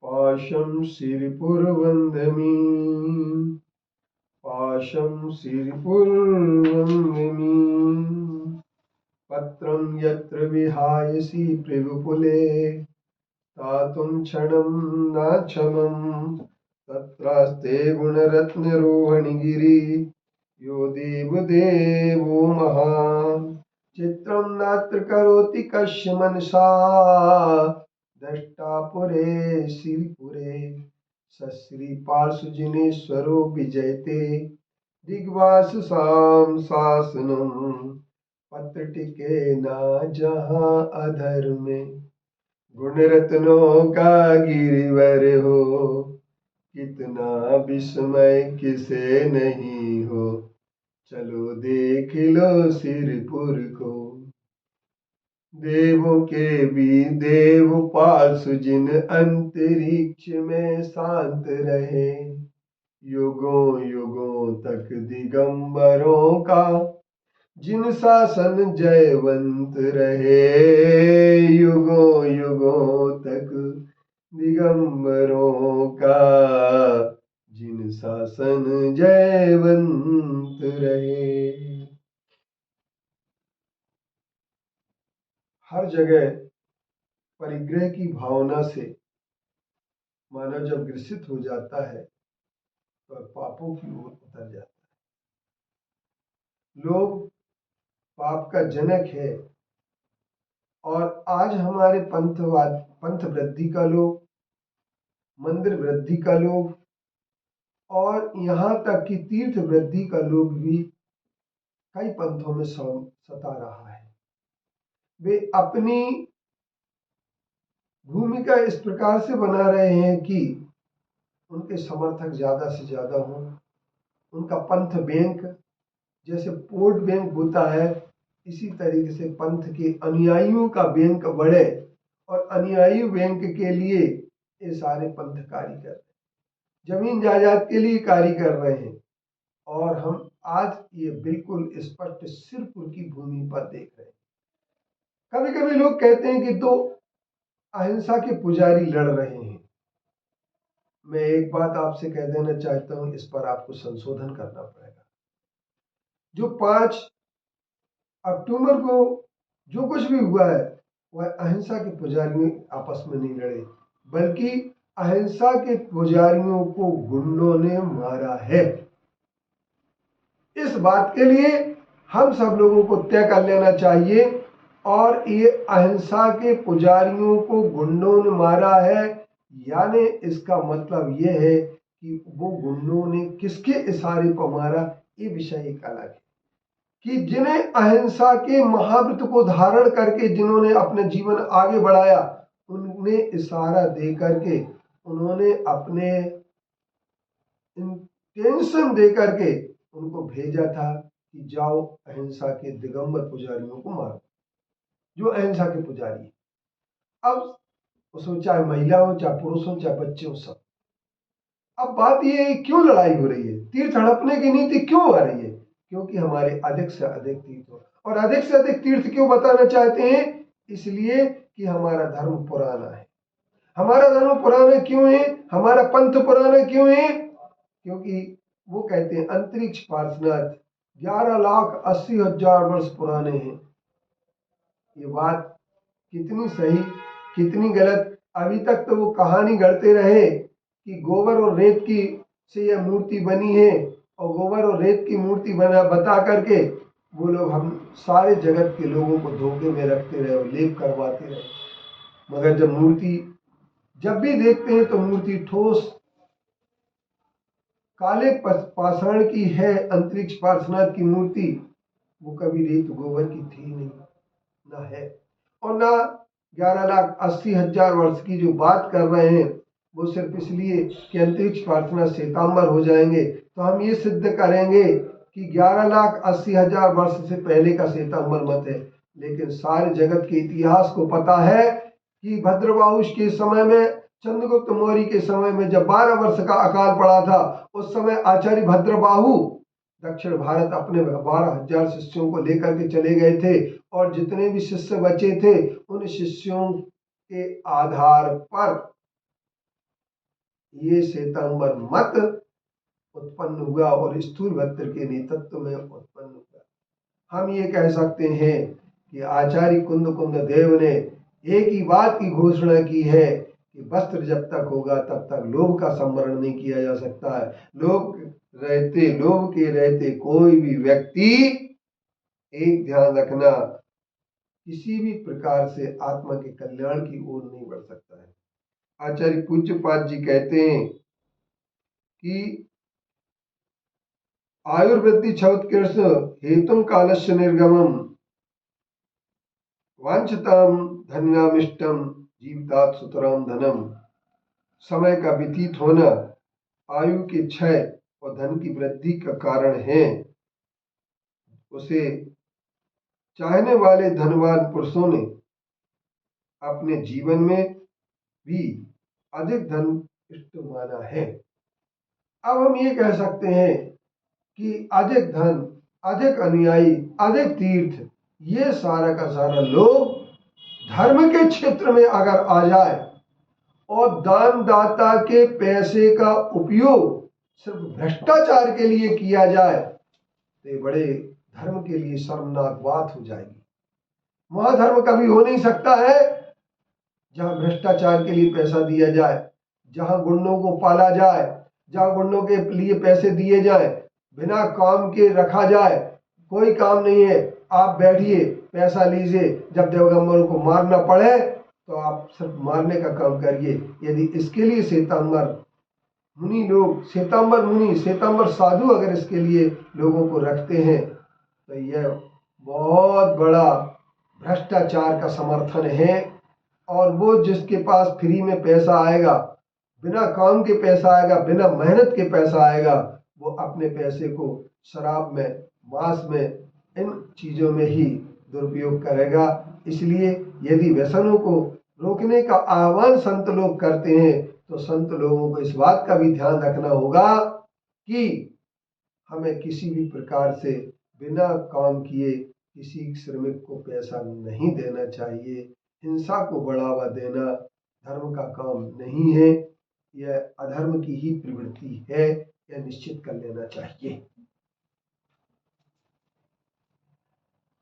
पाशं सिरिपुरवन्दमी पाशं सिरिपुरवन्दमी पत्रं यत्र विहायसि पृगुकुले तातुं क्षणं नाक्षमं तत्रास्ते गुणरत्नरोहणगिरि यो देवदेवो महान् चित्रं नात्र करोति कस्य मनसा दृष्टा पुरे श्रीपुरे सश्रीपार्श्वजिनेश्वरो विजयते दिग्वाससां शासनम् पत्र टिके ना जहाँ अधर में गुण रत्नों का गिरिवर हो कितना विस्मय किसे नहीं हो चलो देख लो सिरपुर को देवों के भी देव पार्श्व जिन अंतरिक्ष में शांत रहे युगों युगों तक दिगंबरों का जिन शासन जयवंत रहे युगों युगों तक दिगंबरों का जिन शासन जयवंत रहे। हर जगह परिग्रह की भावना से मानव जब ग्रसित हो जाता है तो पापों की ओर उतर जाता है। लोग पाप का जनक है और आज हमारे पंथ वृद्धि का लोग, मंदिर वृद्धि का लोग और यहाँ तक कि तीर्थ वृद्धि का लोग भी कई पंथों में सता रहा है। वे अपनी भूमिका इस प्रकार से बना रहे हैं कि उनके समर्थक ज्यादा से ज्यादा हों, उनका पंथ बैंक जैसे वोट बैंक होता है इसी तरीके से पंथ के अनुयायियों का बैंक बढ़े और अनुयायी बैंक के लिए ये सारे पंथ कार्य कर रहे हैं, जमीन जायदाद के लिए कार्य कर रहे हैं। और हम आज ये बिल्कुल स्पष्ट सिरपुर की भूमि पर देख रहे हैं। कभी कभी लोग कहते हैं कि दो अहिंसा के पुजारी लड़ रहे हैं। मैं एक बात आपसे कह देना चाहता हूं, इस पर आपको संशोधन करना पड़ेगा। जो 5 अक्टूबर को जो कुछ भी हुआ है वह अहिंसा के पुजारियों आपस में नहीं लड़े, बल्कि अहिंसा के पुजारियों को गुंडों ने मारा है। इस बात के लिए हम सब लोगों को तय कर लेना चाहिए और ये अहिंसा के पुजारियों को गुंडों ने मारा है, यानी इसका मतलब ये है कि वो गुंडों ने किसके इशारे पर मारा, ये विषय एक अलग है। कि जिन्हें अहिंसा के महाव्रत को धारण करके जिन्होंने अपने जीवन आगे बढ़ाया, उन्हें इशारा दे करके उन्होंने अपने इंटेंशन दे करके उनको भेजा था कि जाओ अहिंसा के दिगंबर पुजारियों को मारो, जो अहिंसा के पुजारी है। अब उसमें चाहे महिला हो, चाहे पुरुष हो, चाहे बच्चे हो, सब। अब बात यह है क्यों लड़ाई हो रही है, तीर्थ हड़पने की नीति क्यों आ रही है? क्योंकि हमारे अधिक से अधिक तीर्थ हो और अधिक से अधिक तीर्थ क्यों बताना चाहते हैं? इसलिए कि हमारा धर्म पुराना है। हमारा धर्म पुराना क्यों है? हमारा पंथ पुराना क्यों है? क्योंकि वो कहते हैं अंतरिक्ष पार्श्वनाथ 11,80,000 वर्ष पुराने हैं। ये बात कितनी सही कितनी गलत? अभी तक तो वो कहानी गढ़ते रहे कि गोबर और रेत की से यह मूर्ति बनी है और गोबर और रेत की मूर्ति बता करके वो लोग हम सारे जगत के लोगों को धोखे में रखते रहे और लेप करवाते रहे। मगर जब मूर्ति जब भी देखते हैं तो मूर्ति ठोस काले पाषाण की है। अंतरिक्ष पार्श्वनाथ की मूर्ति वो कभी रेत गोबर की थी नहीं, ना है और ना 11,80,000 वर्ष की जो बात कर रहे हैं वो सिर्फ इसलिए कि अंतरिक्ष पार्श्वनाथ श्वेतांबर हो जाएंगे तो हम ये सिद्ध करेंगे कि 11,80,000 वर्ष से पहले का श्वेतांबर मत है। लेकिन सारे जगत के इतिहास को पता है कि भद्रबाहुष के समय में, चंद्रगुप्त मौर्य के समय में जब 12 वर्ष का अकाल पड़ा था, उस समय आचार्य भद्रबाहु दक्षिण भारत अपने 12,000 शिष्यों को लेकर के चले गए थे और जितने भी शिष्य बचे थे उन शिष्यों के आधार पर ये श्वेतांबर मत उत्पन्न हुआ और स्थूलभद्र के नेतृत्व में उत्पन्न हुआ। हम ये कह सकते हैं कि आचार्य कुंद देव ने एक ही बात की घोषणा की है कि वस्त्र जब तक होगा तब तक लोभ का संवरण नहीं किया जा सकता है। लोभ के रहते कोई भी व्यक्ति, एक ध्यान रखना, किसी भी प्रकार से आत्मा के कल्याण की ओर नहीं बढ़ सकता है। आचार्य पूज्यपाद जी कहते हैं कि आयुर्वृद्धि छवत्कृष्ण हेतुम कालस्य निर्गमम वांछताम धन्यामिष्टम जीवितात सुतराम धनम। समय का व्यतीत होना आयु के क्षय और धन की वृद्धि का कारण है। उसे चाहने वाले धनवान पुरुषों ने अपने जीवन में भी अधिक धन इष्ट माना है। अब हम ये कह सकते हैं कि अधिक धन, अधिक अनुयायी, अधिक तीर्थ, ये सारा का सारा लोग धर्म के क्षेत्र में अगर आ जाए और दानदाता के पैसे का उपयोग सिर्फ भ्रष्टाचार के लिए किया जाए तो ये बड़े धर्म के लिए शर्मनाक बात हो जाएगी। वहां धर्म कभी हो नहीं सकता है जहां भ्रष्टाचार के लिए पैसा दिया जाए, जहां गुंडों को पाला जाए, जहां गुंडों के लिए पैसे दिए जाए, बिना काम के रखा जाए। कोई काम नहीं है, आप बैठिए, पैसा लीजिए, जब देवगम्बरों को मारना पड़े तो आप सिर्फ मारने का काम करिए। यदि इसके लिए श्वेतांबर मुनि लोग, श्वेतांबर साधु अगर इसके लिए लोगों को रखते हैं तो यह बहुत बड़ा भ्रष्टाचार का समर्थन है। और वो जिसके पास फ्री में पैसा आएगा, बिना काम के पैसा आएगा, बिना मेहनत के पैसा आएगा, वो अपने पैसे को शराब में, मांस में, इन चीजों में ही दुरुपयोग करेगा। इसलिए यदि व्यसनों को रोकने का आह्वान संत लोग करते हैं तो संत लोगों को इस बात का भी ध्यान रखना होगा कि हमें किसी भी प्रकार से बिना काम किए किसी श्रमिक को पैसा नहीं देना चाहिए। हिंसा को बढ़ावा देना धर्म का काम नहीं है, यह अधर्म की ही प्रवृत्ति है, यह निश्चित कर लेना चाहिए।